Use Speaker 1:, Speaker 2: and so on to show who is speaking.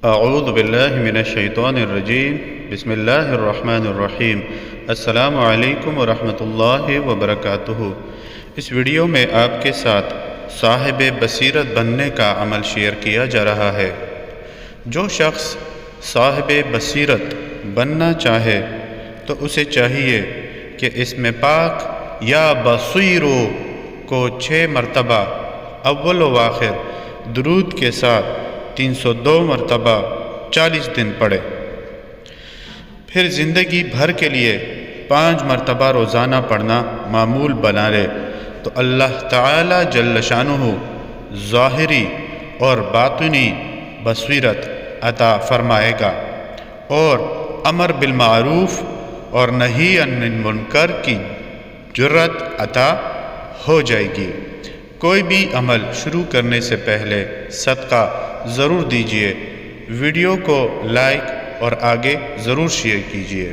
Speaker 1: اعوذ باللہ من الشیطان الرجیم بسم اللہ الرحمن الرحیم السلام علیکم ورحمۃ اللہ وبرکاتہ۔ اس ویڈیو میں آپ کے ساتھ صاحب بصیرت بننے کا عمل شیئر کیا جا رہا ہے۔ جو شخص صاحب بصیرت بننا چاہے تو اسے چاہیے کہ اس میں پاک یا بصیرو کو 6 مرتبہ اول و آخر درود کے ساتھ 302 مرتبہ 40 دن پڑھے، پھر زندگی بھر کے لیے 5 مرتبہ روزانہ پڑھنا معمول بنا لے تو اللہ تعالی جل شانہ ظاہری اور باطنی بصیرت عطا فرمائے گا اور امر بالمعروف اور نہی عن المنکر کی جرأت عطا ہو جائے گی۔ کوئی بھی عمل شروع کرنے سے پہلے صدقہ ضرور دیجیے، ویڈیو کو لائک اور آگے ضرور شیئر کیجیے۔